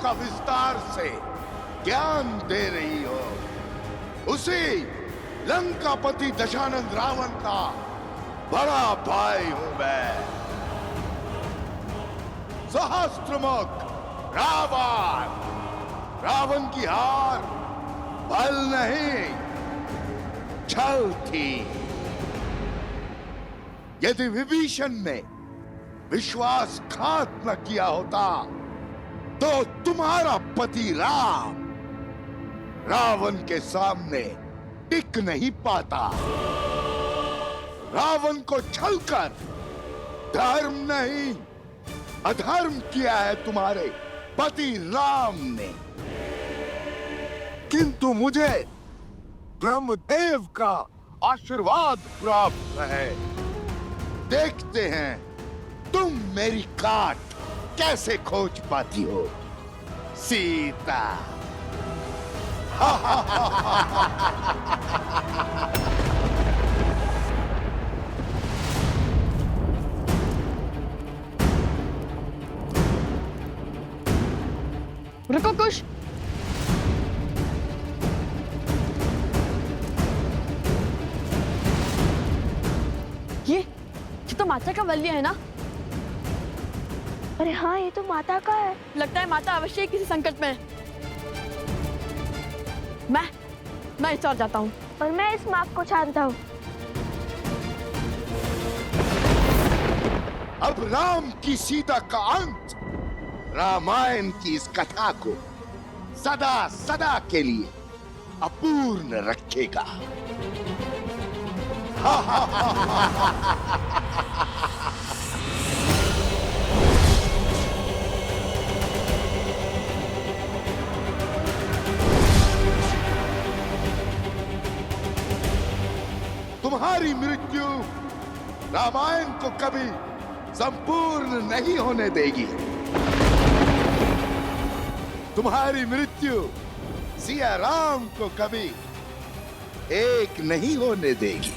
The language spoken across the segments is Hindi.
का विस्तार से ज्ञान दे रही हो। उसी लंकापति दशानंद रावण का बड़ा भाई हूं मैं। सहस्त्रमुख रावण, रावण की हार बल नहीं छल थी। यदि विभीषण ने विश्वासघात न किया होता तो तुम्हारा पति राम रावण के सामने टिक नहीं पाता। रावण को छलकर धर्म नहीं अधर्म किया है तुम्हारे पति राम ने। किंतु मुझे ब्रह्मदेव का आशीर्वाद प्राप्त है। देखते हैं तुम मेरी काट कैसे खोज पाती हो सीता। रुको कुश। ये तो माता का वल्ली है ना? अरे हाँ, ये तो माता का है। लगता है माता अवश्य ही किसी संकट में है। मैं इस ओर जाता हूँ। और मैं इस माप को छानता हूँ। अब राम की सीता का अंत रामायण की इस कथा को सदा सदा के लिए अपूर्ण रखेगा। तुम्हारी मृत्यु रामायण को कभी संपूर्ण नहीं होने देगी। तुम्हारी मृत्यु सिया राम को कभी एक नहीं होने देगी।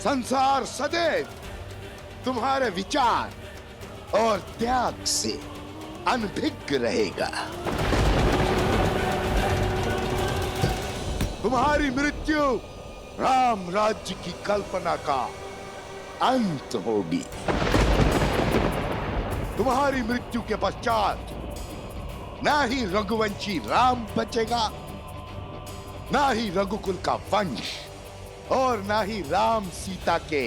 संसार सदैव तुम्हारे विचार और त्याग से अनभिज्ञ रहेगा। तुम्हारी मृत्यु राम राज्य की कल्पना का अंत होगी। तुम्हारी मृत्यु के पश्चात ना ही रघुवंशी राम बचेगा, ना ही रघुकुल का वंश, और ना ही राम सीता के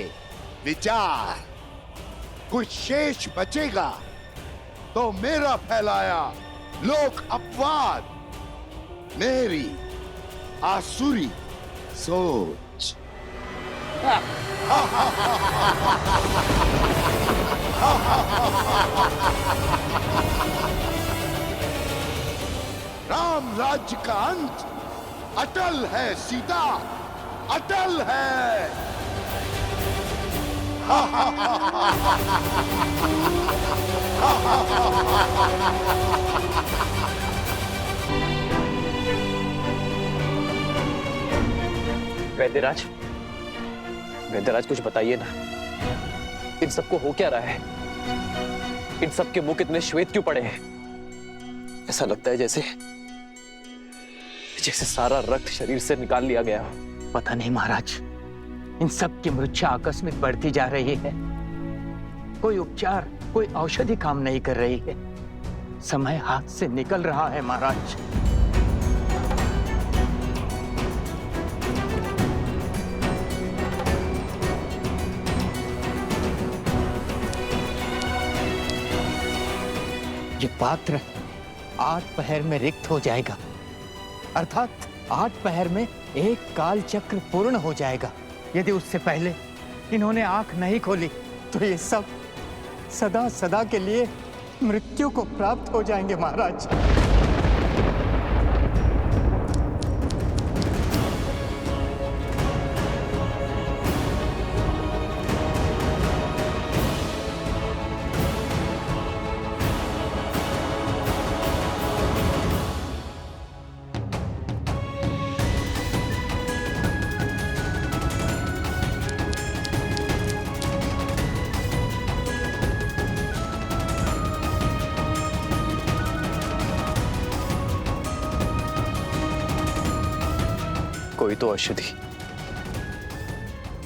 विचार। कुछ शेष बचेगा तो मेरा फैलाया लोक अपवाद, मेरी आसुरी सोच। राम राज्य का अंत अटल है सीता, अटल है। वैद्यराज, वैद्यराज कुछ बताइए ना, इन सबको हो क्या रहा है? इन सब के मुख इतने श्वेत क्यों पड़े हैं? ऐसा लगता है जैसे सारा रक्त शरीर से निकाल लिया गया हो। पता नहीं महाराज, इन सब की मूर्छा आकस्मिक बढ़ती जा रही है। कोई उपचार, कोई औषधि काम नहीं कर रही है। समय हाथ से निकल रहा है महाराज। ये पात्र 8 पहर में रिक्त हो जाएगा, अर्थात 8 पहर में एक काल चक्र पूर्ण हो जाएगा। यदि उससे पहले इन्होंने आंख नहीं खोली तो ये सब सदा सदा के लिए मृत्यु को प्राप्त हो जाएंगे महाराज। कोई तो औषधि,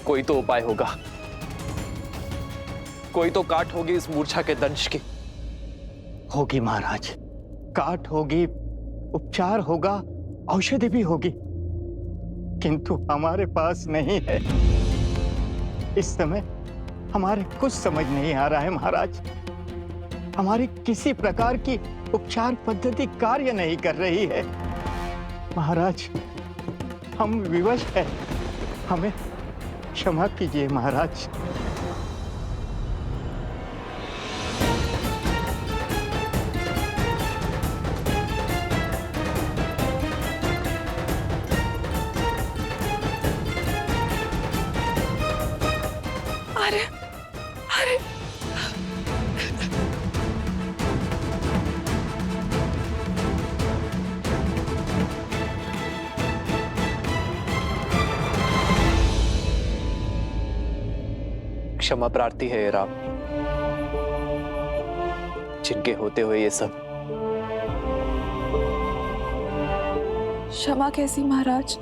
कोई तो उपाय होगा, कोई तो काट होगी इस मूर्छा के दंश की। होगी महाराज, काट होगी, उपचार होगा, औषधि भी होगी, किंतु हमारे पास नहीं है। इस समय हमारे कुछ समझ नहीं आ रहा है महाराज। हमारी किसी प्रकार की उपचार पद्धति कार्य नहीं कर रही है महाराज। हम विवश हैं, हमें क्षमा कीजिए महाराज। अरे अरे क्षमा प्रार्थी है ये राम, जिनके होते हुए ये सब। क्षमा कैसी महाराज,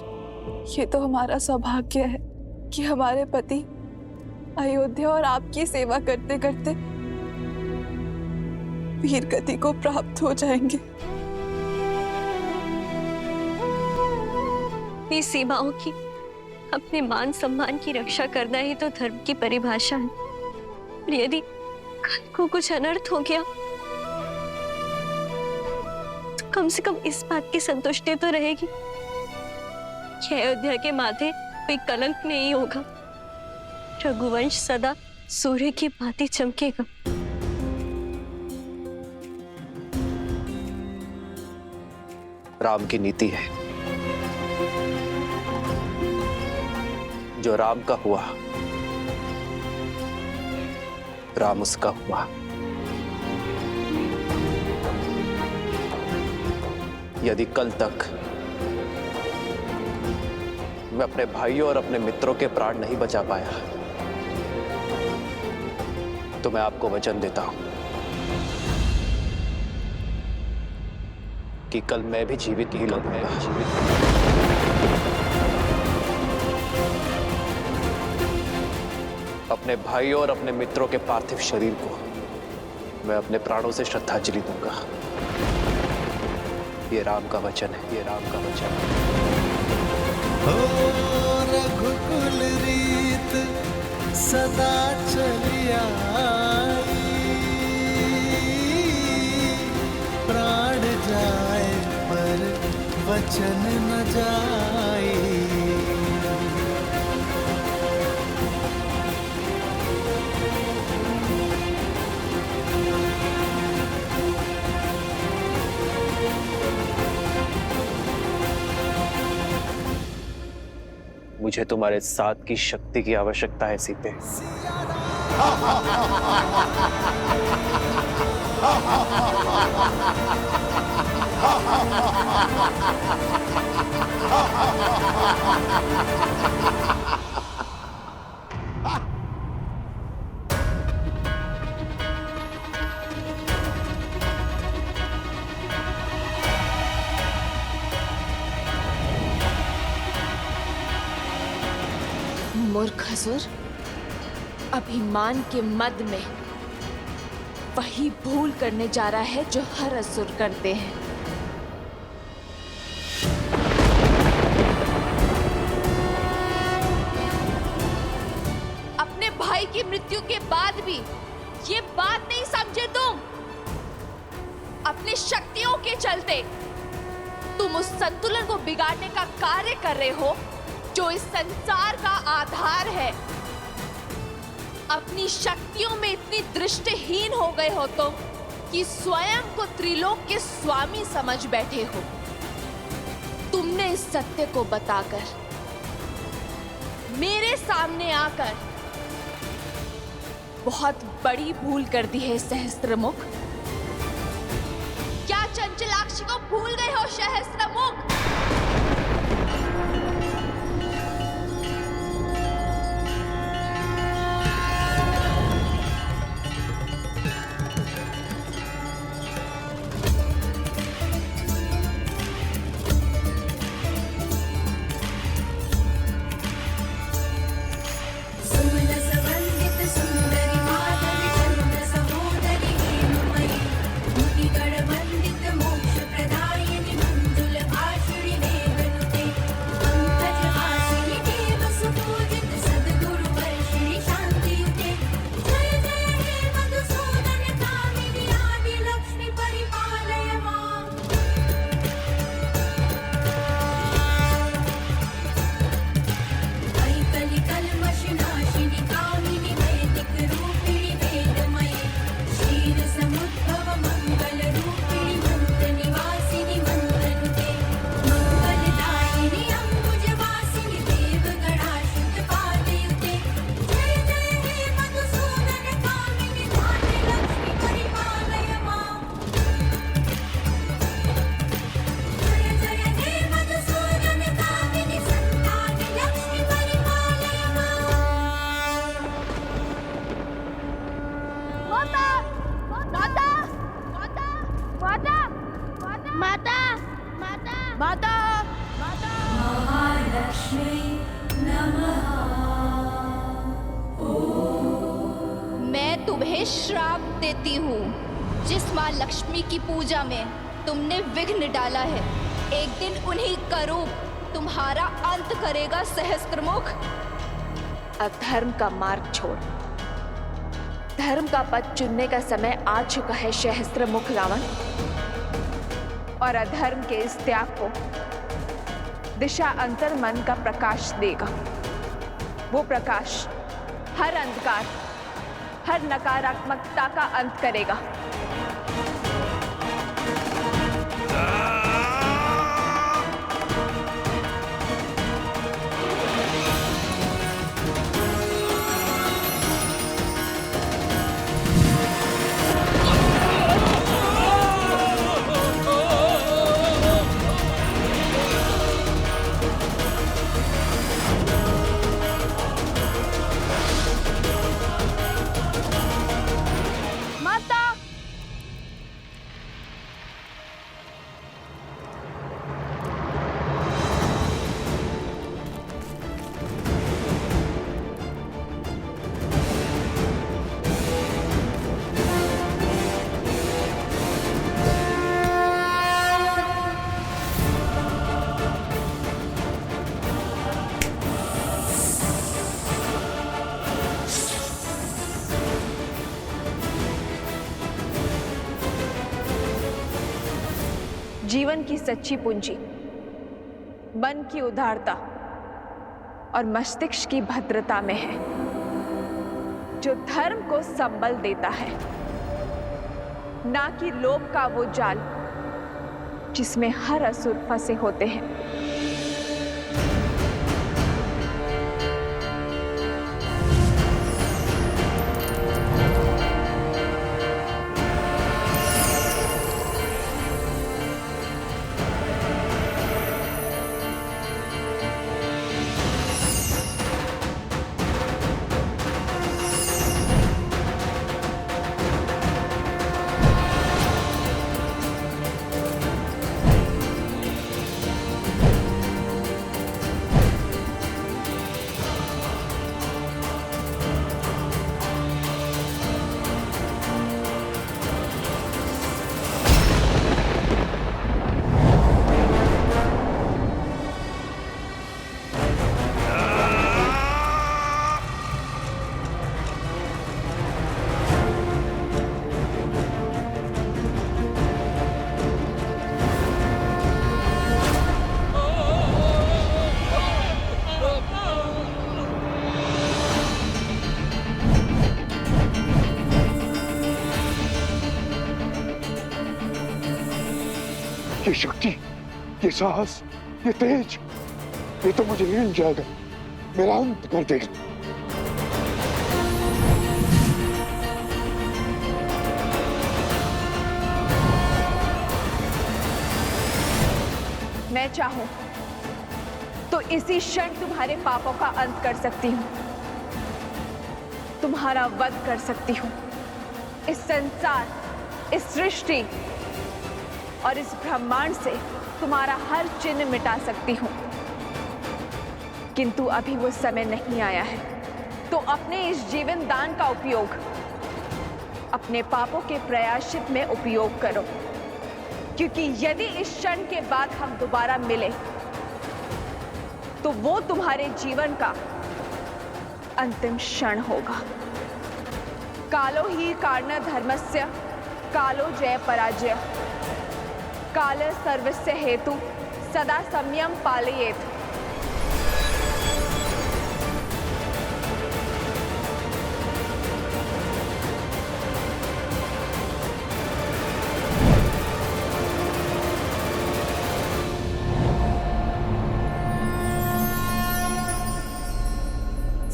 ये तो हमारा सौभाग्य है कि हमारे पति अयोध्या और आपकी सेवा करते करते वीर गति को प्राप्त हो जाएंगे। अपनी सीमाओं की, अपने मान सम्मान की रक्षा करना ही तो धर्म की परिभाषा है। और यदि कल को कुछ अनर्थ हो गया तो कम से कम इस बात की संतुष्टि तो रहेगी कि अयोध्या के माथे कोई कलंक नहीं होगा। रघुवंश सदा सूर्य की भांति चमकेगा। राम की नीति है, जो राम का हुआ राम उसका हुआ। यदि कल तक मैं अपने भाइयों और अपने मित्रों के प्राण नहीं बचा पाया तो मैं आपको वचन देता हूं कि कल मैं भी जीवित ही लौटूंगा। अपने भाइयों और अपने मित्रों के पार्थिव शरीर को मैं अपने प्राणों से श्रद्धांजलि दूंगा। ये राम का वचन है, ये राम का वचन है। रघुकुल रीत सदा चली आई, प्राण जाए पर वचन न जाए। मुझे तुम्हारे साथ की शक्ति की आवश्यकता है सीते। मूर्ख असुर, अभिमान के मद में वही भूल करने जा रहा है जो हर असुर करते हैं। अपने भाई की मृत्यु के बाद भी ये बात नहीं समझे तुम? अपनी शक्तियों के चलते तुम उस संतुलन को बिगाड़ने का कार्य कर रहे हो जो इस संसार का आधार है। अपनी शक्तियों में इतनी दृष्टिहीन हो गए हो तुम कि स्वयं को त्रिलोक के स्वामी समझ बैठे हो। तुमने इस सत्य को बताकर मेरे सामने आकर बहुत बड़ी भूल कर दी है सहस्त्रमुख। क्या चंचलाक्षी को भूल गए हो सहस्त्रमुख? तुम्हें श्राप देती हूँ। जिस माँ लक्ष्मी की पूजा में तुमने विघ्न डाला है, एक दिन उन्हीं का रूप तुम्हारा अंत करेगा सहस्त्रमुख। अधर्म का मार्ग छोड़, धर्म का पथ चुनने का समय आ चुका है सहस्त्रमुख रावण। और अधर्म के इस त्याग को दिशा अंतर मन का प्रकाश देगा। वो प्रकाश हर अंधकार, हर नकारात्मकता का अंत करेगा। जीवन की सच्ची पूंजी मन की उदारता और मस्तिष्क की भद्रता में है, जो धर्म को संबल देता है, ना कि लोभ का वो जाल जिसमें हर असुर फंसे होते हैं। ये शक्ति, ये साहस, ये तेज, ये तो मुझे हिल जाएगा, मेरा अंत कर देगा। मैं चाहूं तो इसी क्षण तुम्हारे पापों का अंत कर सकती हूं, तुम्हारा वध कर सकती हूं। इस संसार, इस सृष्टि और इस ब्रह्मांड से तुम्हारा हर चिन्ह मिटा सकती हूं, किंतु अभी वो समय नहीं आया है। तो अपने इस जीवन दान का उपयोग अपने पापों के प्रायश्चित में उपयोग करो, क्योंकि यदि इस क्षण के बाद हम दोबारा मिले तो वो तुम्हारे जीवन का अंतिम क्षण होगा। कालो ही कारण धर्मस्य, कालो जय पराजय, काल सर्वस्य हेतु सदा संयम पालयेत।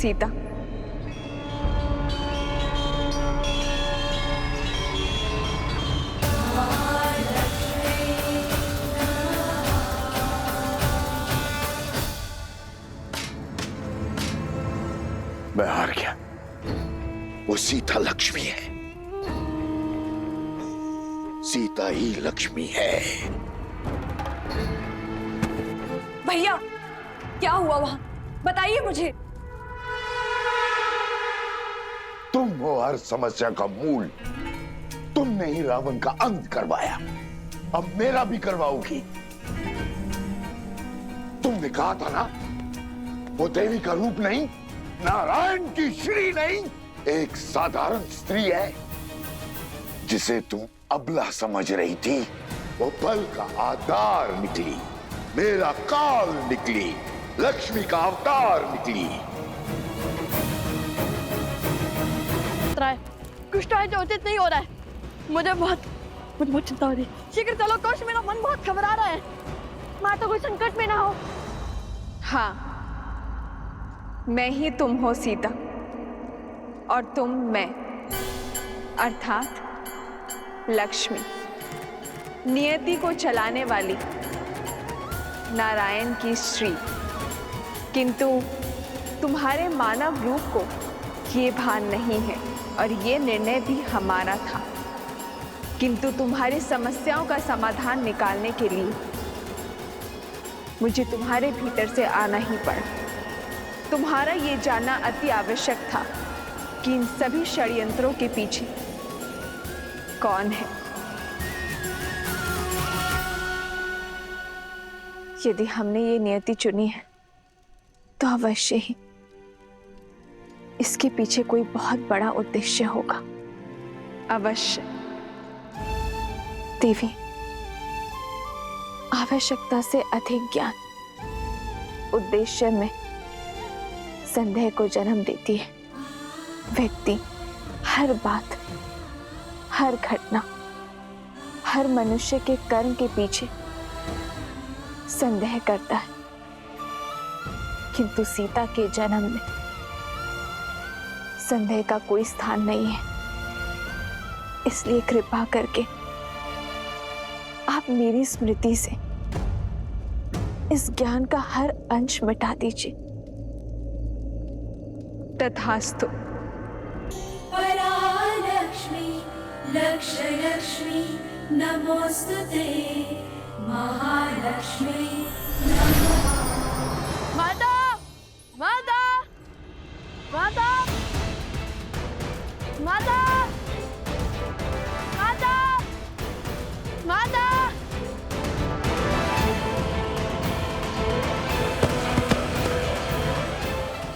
सीता, मैं हार गया। वो सीता लक्ष्मी है, सीता ही लक्ष्मी है। भैया, क्या हुआ वहां? बताइए मुझे। तुम हो हर समस्या का मूल। तुमने ही रावण का अंत करवाया, अब मेरा भी करवाओगी। तुमने कहा था ना, वो देवी का रूप नहीं, नारायण की श्री नहीं, एक साधारण स्त्री है जिसे तुम अबला समझ रही थी। वो बल का आधार निकली, मेरा काल निकली, लक्ष्मी का अवतार निकली। कुछ तो है जो उचित नहीं हो रहा है। मुझे बहुत चिंता हो रही है। शीघ्र चलो कोश, मेरा मन बहुत घबरा रहा है। माता कोई संकट में ना हो। हाँ, मैं ही तुम हो सीता, और तुम मैं, अर्थात लक्ष्मी, नियति को चलाने वाली नारायण की श्री। किंतु तुम्हारे मानव रूप को ये भान नहीं है, और ये निर्णय भी हमारा था। किंतु तुम्हारी समस्याओं का समाधान निकालने के लिए मुझे तुम्हारे भीतर से आना ही पड़ा। तुम्हारा ये जानना अति आवश्यक था कि इन सभी षड्यंत्रों के पीछे कौन है। यदि हमने ये नियति चुनी है तो अवश्य ही इसके पीछे कोई बहुत बड़ा उद्देश्य होगा। अवश्य। देवी, आवश्यकता से अधिक ज्ञान उद्देश्य में संदेह को जन्म देती है। व्यक्ति हर बात, हर घटना, हर मनुष्य के कर्म के पीछे संदेह करता है। किंतु सीता के जन्म में संदेह का कोई स्थान नहीं है। इसलिए कृपा करके आप मेरी स्मृति से इस ज्ञान का हर अंश मिटा दीजिए। तथास्तु। परालक्ष्मी लक्ष्मी नमोस्तुते महालक्ष्मी माता, माता, माता, माता, माता, माता।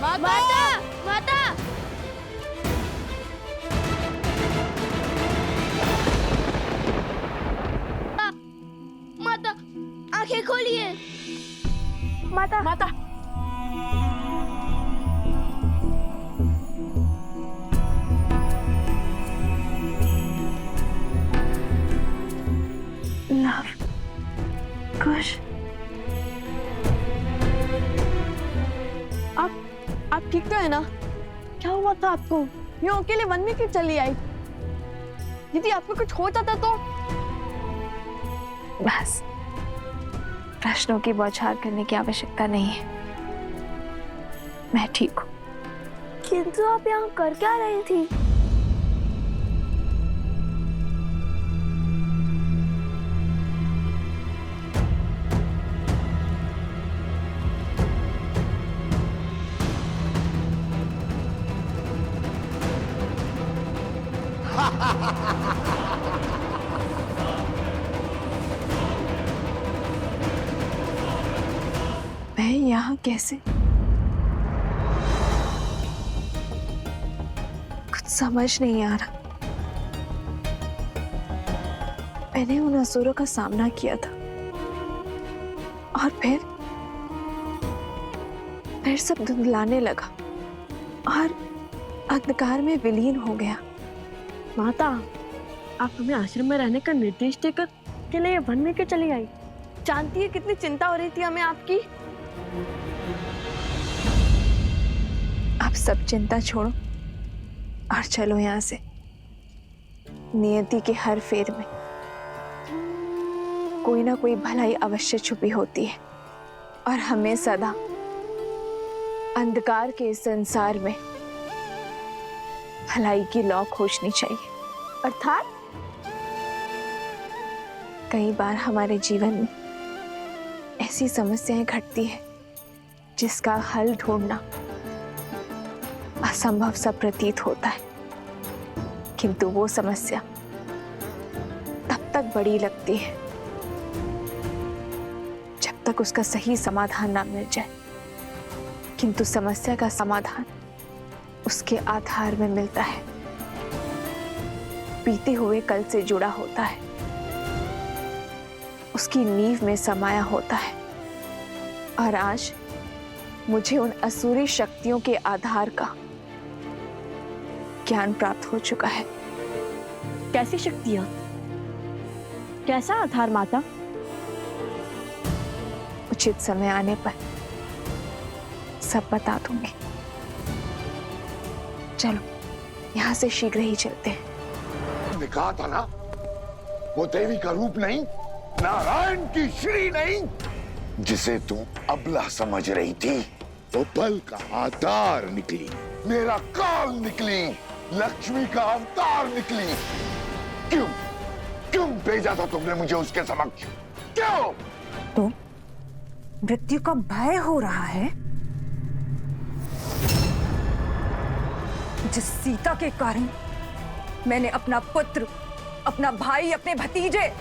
माता, माता, माता, आंखें खोलिए। माता, माता। लव कुश, आप ठीक तो है ना? क्या हुआ था आपको? यूं अकेले वन में क्यों चली आई? यदि आपको कुछ हो जाता तो? बस, प्रश्नों की बौछार करने की आवश्यकता नहीं है। मैं ठीक हूँ। किंतु आप यहाँ कर क्या रही थी? मैं यहाँ कैसे? कुछ समझ नहीं आ रहा। मैंने उन असुरों का सामना किया था और फिर सब धुंधलाने लगा और अंधकार में विलीन हो गया। माता, आप हमें आश्रम में रहने का निर्देश देकर के लिए वन में क्यों चली आई? जानती है कितनी चिंता हो रही थी हमें आपकी। आप सब चिंता छोड़ो और चलो यहाँ से। नियति के हर फेर में कोई ना कोई भलाई अवश्य छुपी होती है और हमें सदा अंधकार के इस संसार में भलाई की लौ खोजनी चाहिए। अर्थात कई बार हमारे जीवन में ऐसी समस्याएं घटती है जिसका हल ढूंढना असंभव सा प्रतीत होता है, किंतु वो समस्या तब तक बड़ी लगती है जब तक उसका सही समाधान ना मिल जाए। किंतु समस्या का समाधान उसके आधार में मिलता है, बीते हुए कल से जुड़ा होता है, उसकी नींव में समाया होता है। और आज मुझे उन असुरी शक्तियों के आधार का ज्ञान प्राप्त हो चुका है। कैसी शक्तियां, कैसा आधार माता? उचित समय आने पर सब बता दूंगी। चलो यहाँ से शीघ्र ही चलते हैं। तुमने कहा था ना, वो देवी का रूप नहीं, नारायण की श्री नहीं, जिसे तुम अबला समझ रही थी, वो बल का आधार निकली, मेरा काल निकली, लक्ष्मी का अवतार निकली। क्यों क्यों भेजा था तुमने मुझे उसके समक्ष? क्यों? तो मृत्यु का भय हो रहा है, जिस सीता के कारण मैंने अपना पुत्र, अपना भाई, अपने भतीजे,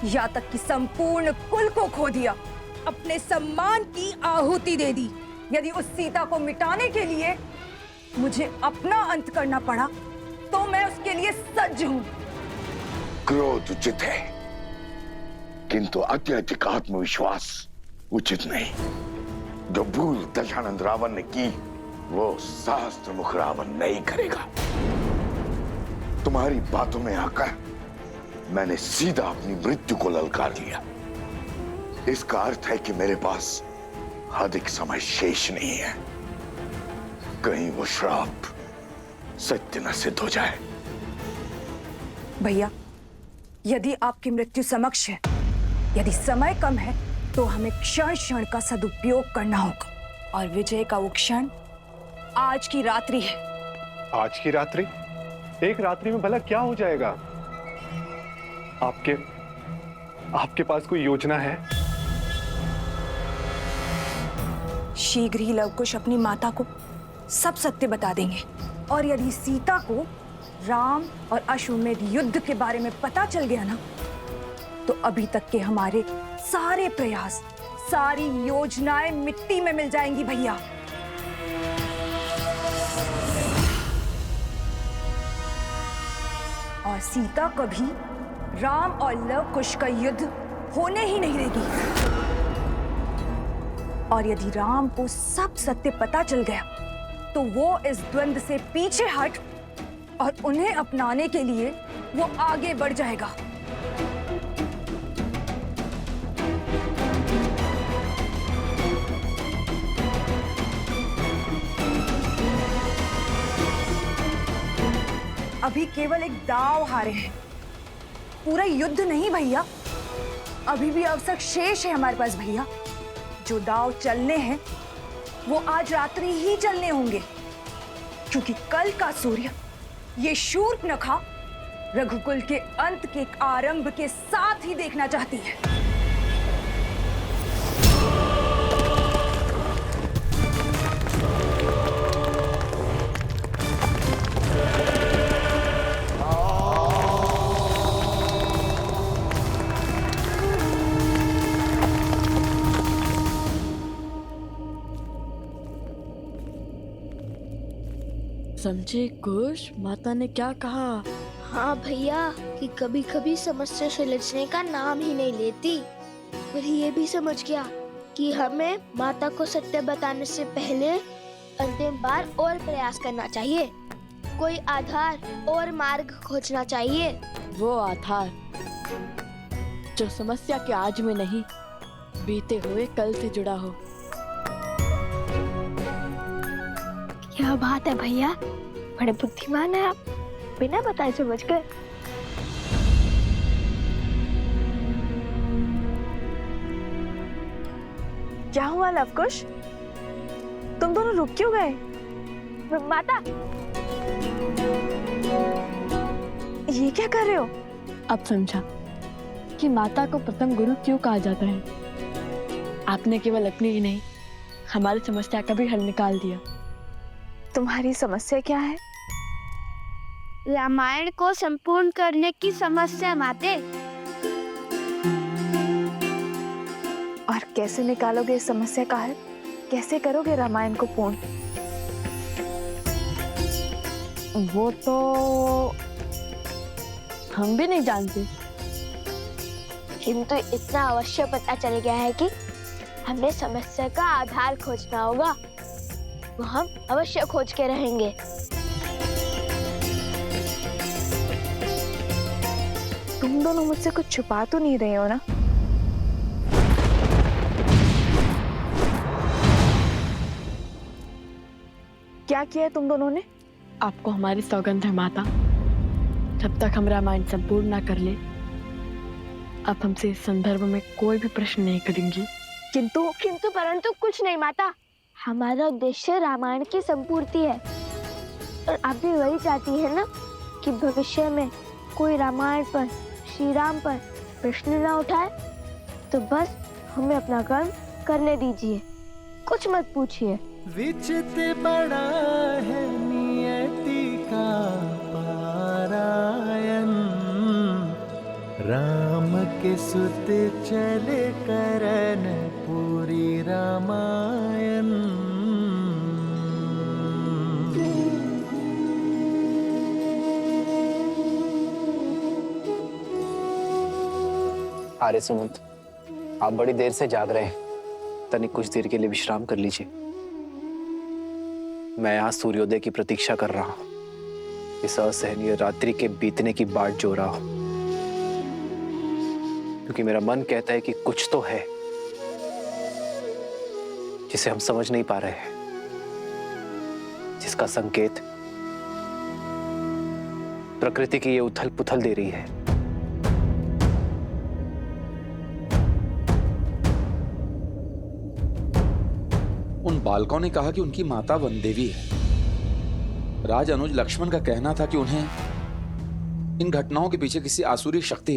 या तक कि संपूर्ण कुल को खो दिया, अपने सम्मान की आहुति दे दी। यदि उस सीता को मिटाने के लिए मुझे अपना अंत करना पड़ा तो मैं उसके लिए सज्ज हूं। क्रोध उचित है, किंतु अत्यधिक आत्मविश्वास उचित नहीं। जो भूल दशानंद रावण ने की, वो सहस्त्र मुख रावण नहीं करेगा। तुम्हारी बातों में आकर मैंने सीधा अपनी मृत्यु को ललकार लिया। इसका अर्थ है कि मेरे पास अधिक समय शेष नहीं है। कहीं वो श्राप सत्य न सिद्ध हो जाए। भैया, यदि आपकी मृत्यु समक्ष है, यदि समय कम है, तो हमें क्षण क्षण का सदुपयोग करना होगा। और विजय का वो क्षण आज की रात्रि है। आज की रात्रि? एक रात्रि में भला क्या हो जाएगा? आपके पास कोई योजना है? शीघ्र ही लवकुश अपनी माता को सब सत्य बता देंगे। और यदि सीता को राम और अश्वमेध युद्ध के बारे में पता चल गया ना, तो अभी तक के हमारे सारे प्रयास, सारी योजनाएं मिट्टी में मिल जाएंगी भैया। और सीता कभी राम और लवकुश का युद्ध होने ही नहीं देगी। और यदि राम को सब सत्य पता चल गया, तो वो इस द्वंद्व से पीछे हट और उन्हें अपनाने के लिए वो आगे बढ़ जाएगा। अभी केवल एक दांव हारे हैं, पूरा युद्ध नहीं भैया। अभी भी अवसर शेष है हमारे पास भैया। जो दांव चलने हैं वो आज रात्रि ही चलने होंगे, क्योंकि कल का सूर्य ये शूर्पणखा रघुकुल के अंत के आरंभ के साथ ही देखना चाहती है। समझे कुश, माता ने क्या कहा? हाँ भैया, कि कभी कभी समस्या सुलझने का नाम ही नहीं लेती। पर ये भी समझ गया कि हमें माता को सत्य बताने से पहले अंतिम बार और प्रयास करना चाहिए, कोई आधार और मार्ग खोजना चाहिए। वो आधार जो समस्या के आज में नहीं, बीते हुए कल से जुड़ा हो। क्या बात है भैया, बड़े बुद्धिमान है आप, बिना बताए समझ गए। क्या हुआ लवकुश, तुम दोनों रुक क्यों गए? माता, ये क्या कर रहे हो? अब समझा कि माता को प्रथम गुरु क्यों कहा जाता है। आपने केवल अपनी ही नहीं, हमारी समस्या का भी हल निकाल दिया। तुम्हारी समस्या क्या है? रामायण को संपूर्ण करने की समस्या माते। और कैसे निकालोगे इस समस्या का हल? कैसे करोगे रामायण को पूर्ण? वो तो हम भी नहीं जानते, किंतु इतना अवश्य पता चल गया है कि हमें समस्या का आधार खोजना होगा। वो हम अवश्य खोज के रहेंगे। तुम दोनों मुझसे कुछ छुपा तो नहीं रहे हो ना? क्या किया है तुम दोनों ने? आपको हमारी सौगंध है माता, जब तक हम रामायण संपूर्ण ना कर ले आप हमसे इस संदर्भ में कोई भी प्रश्न नहीं करेंगी। किंतु परंतु कुछ नहीं माता, हमारा उद्देश्य रामायण की संपूर्ति है और आप भी वही चाहती है ना कि भविष्य में कोई रामायण पर, श्री राम पर प्रश्न ना उठाए। तो बस हमें अपना कर्म करने दीजिए, कुछ मत पूछिए। विचित बड़ा है नियति का पारायण, राम के सुत चले करन पूरी रामायण। आर्य सुमंत, आप बड़ी देर से जाग रहे हैं, तनिक कुछ देर के लिए विश्राम कर लीजिए। मैं यहाँ सूर्योदय की प्रतीक्षा कर रहा हूँ, इस असहनीय रात्रि के बीतने की बाट जो रहा हूँ, क्योंकि मेरा मन कहता है कि कुछ तो है जिसे हम समझ नहीं पा रहे हैं, जिसका संकेत प्रकृति की ये उथल पुथल दे रही है। उन बालकों ने कहा कि उनकी माता वन देवी है। राज अनुज लक्ष्मण का कहना था कि उन्हें इन घटनाओं के पीछे किसी आसुरी शक्ति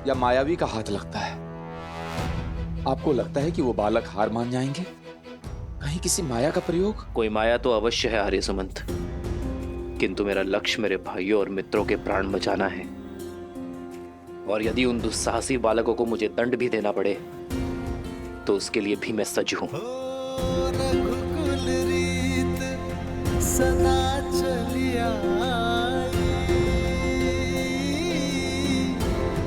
या मायावी का हाथ लगता है। आपको लगता है कि वो बालक हार मान जाएंगे? कहीं किसी माया का प्रयोग? कोई माया तो अवश्य है आर्य सुमंत, किंतु मेरा लक्ष्य मेरे भाइयों और मित्रों के प्राण बचाना है। और यदि उन दुस्साहसी बालकों को मुझे दंड भी देना पड़े तो उसके लिए भी मैं सज्ज हूं। रघुकुल रीत सदा चलिया,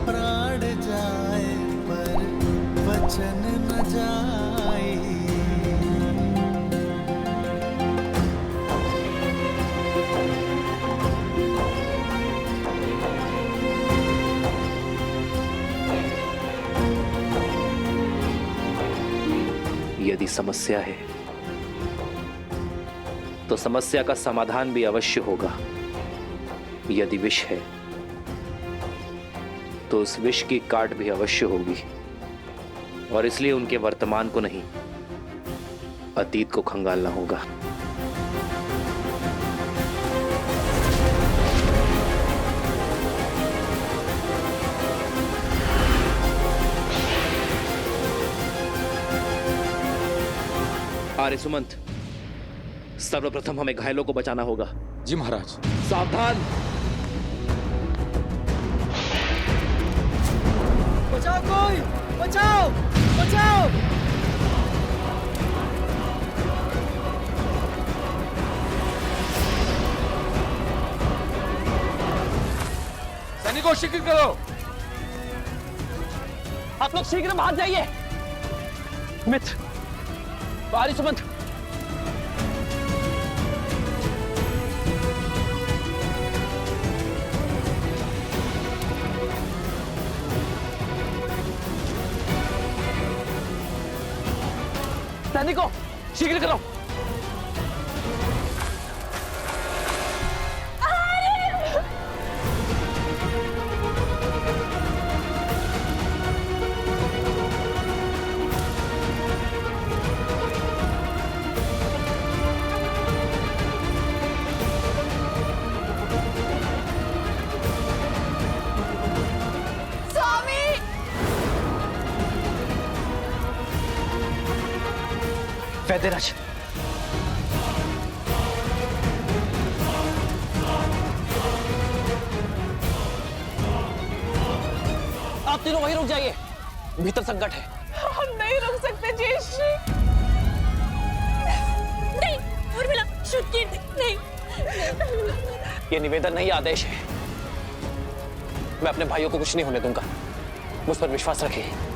प्राण जाए पर वचन न जाए। यदि समस्या है तो समस्या का समाधान भी अवश्य होगा। यदि विष है तो उस विष की काट भी अवश्य होगी। और इसलिए उनके वर्तमान को नहीं, अतीत को खंगालना होगा। आर्य सुमंत, सर्वप्रथम हमें घायलों को बचाना होगा। जी महाराज। सावधान! बचाओ कोई, बचाओ, बचाओ! सैनिकों शीघ्र करो। आप लोग शीघ्र बाहर जाइए। मित्र, आर्य सुमंत, सैनिकों शीघ्र करो। वैद्यराज, आप तीनों वहीं रुक जाइए, भीतर संकट है। हम नहीं रुक सकते जयश्री। नहीं उर्मिला, श्रुति नहीं। ये निवेदन नहीं, आदेश है। मैं अपने भाइयों को कुछ नहीं होने दूंगा, मुझ पर विश्वास रखिए।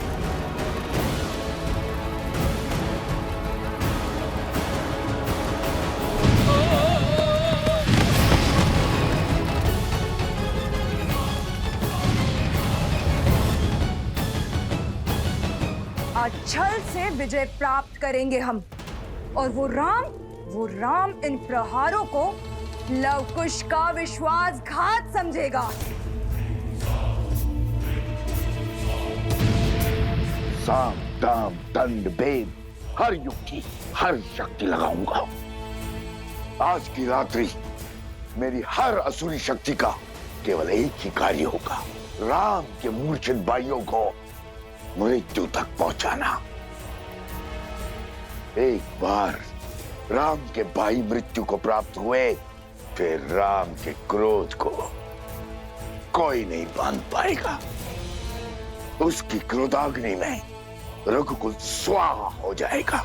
आज छल से विजय प्राप्त करेंगे हम, और वो राम इन प्रहारों को लवकुश का विश्वासघात समझेगा। साम दाम दंड भेद हर युक्ति हर शक्ति लगाऊंगा। आज की रात्रि मेरी हर असुरी शक्ति का केवल एक ही कार्य होगा, राम के मूर्छित भाइयों को मृत्यु तक पहुंचाना। एक बार राम के भाई मृत्यु को प्राप्त हुए, फिर राम के क्रोध को कोई नहीं बांध पाएगा। उसकी क्रोधाग्नि में रघुकुल स्वाहा हो जाएगा।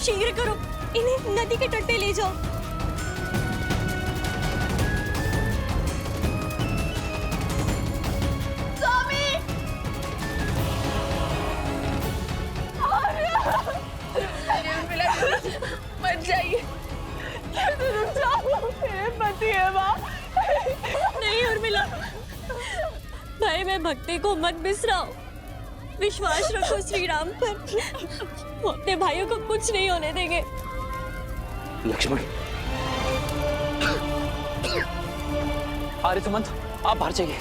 शीघ्र करो, इन्हें नदी के तट पे ले जाओ। स्वामी! मत जाइए, रुक जाओ, मेरे पति है माँ। नहीं उर्मिला, भाई मैं भक्ति को मत बिसराओ, विश्वास रखो श्री राम पर। वो अपने भाइयों को कुछ नहीं होने देंगे। लक्ष्मण, आर्य सुमंत, आप बाहर जाइए।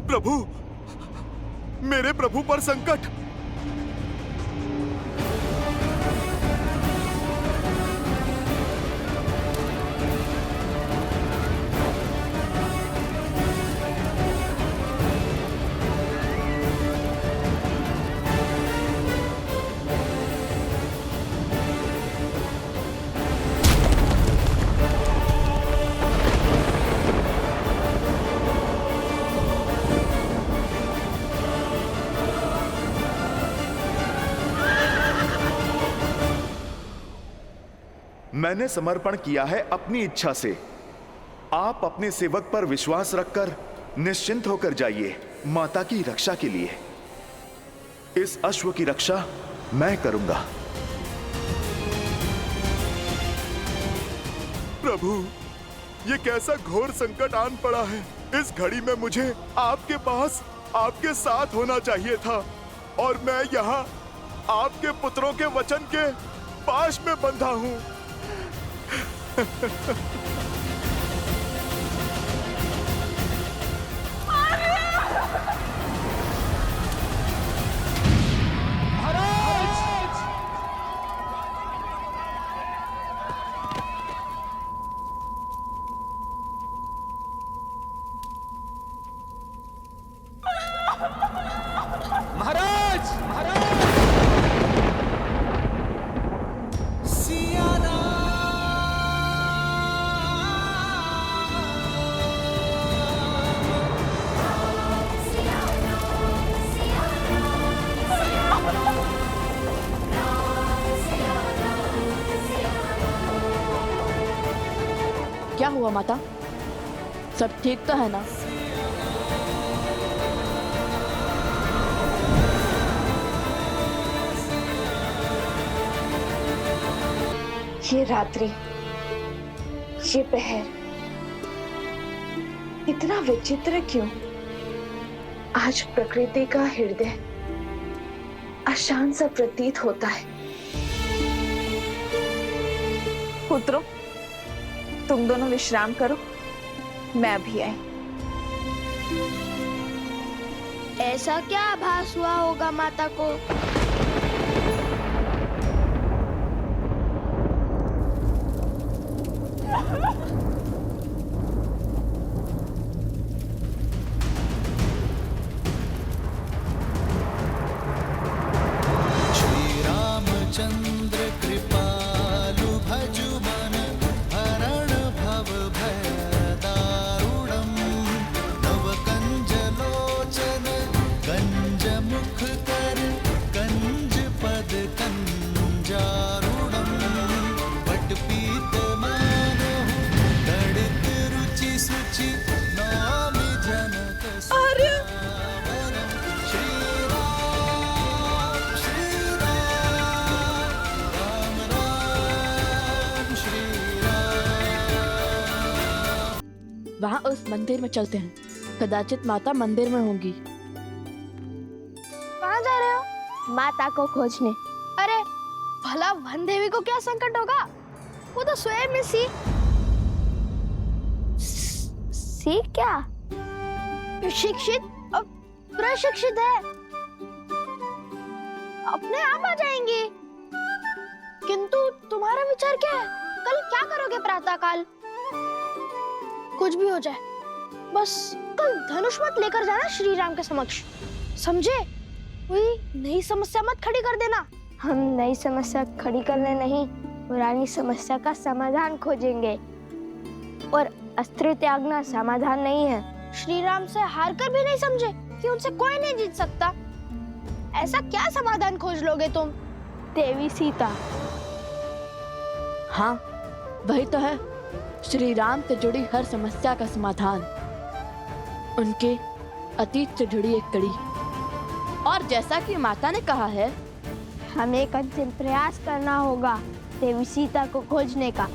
प्रभु, मेरे प्रभु पर संकट। मैंने समर्पण किया है अपनी इच्छा से। आप अपने सेवक पर विश्वास रखकर निश्चिंत होकर जाइए माता की रक्षा के लिए। इस अश्व की रक्षा मैं करूंगा। प्रभु, ये कैसा घोर संकट आन पड़ा है। इस घड़ी में मुझे आपके पास आपके साथ होना चाहिए था, और मैं यहाँ आपके पुत्रों के वचन के पाश में बंधा हूँ। क्या हुआ माता? सब ठीक तो है ना? ये रात्रि, ये पहर इतना विचित्र क्यों? आज प्रकृति का हृदय अशांत सा प्रतीत होता है। पुत्रों, तुम दोनों विश्राम करो, मैं अभी आई। ऐसा क्या आभास हुआ होगा माता को? चंद्र कृपालु भजु मन हरण भव भय दारुणम नव कंज लोचन कंज मुख कर कंज पद कंजारुणम पट पीत मानो तड़ित रुचि सुचि नामि जनक वहाँ उस मंदिर में चलते हैं, कदाचित माता मंदिर में होंगी। कहाँ जा रहे हो? माता को खोजने। अरे भला वन देवी को क्या संकट होगा? वो तो स्वयं में सी क्या शिक्षित और प्रशिक्षित है, अपने आप आ जाएंगी। किंतु तुम्हारा विचार क्या है? कल क्या करोगे प्रातःकाल? कुछ भी हो जाए, बस कल धनुष मत लेकर जाना श्री राम के समक्ष, समझे? कोई नई समस्या मत खड़ी कर देना। हम नई समस्या खड़ी करने नहीं, पुरानी समस्या का समाधान खोजेंगे। और अस्त्र त्यागना समाधान नहीं है। श्री राम से हार कर भी नहीं समझे कि उनसे कोई नहीं जीत सकता। ऐसा क्या समाधान खोज लोगे तुम? देवी सीता। हाँ, वही तो है श्री राम से जुड़ी हर समस्या का समाधान, उनके अतीत से जुड़ी एक कड़ी। और जैसा कि माता ने कहा है, हमें अंतिम प्रयास करना होगा देवी सीता को खोजने का।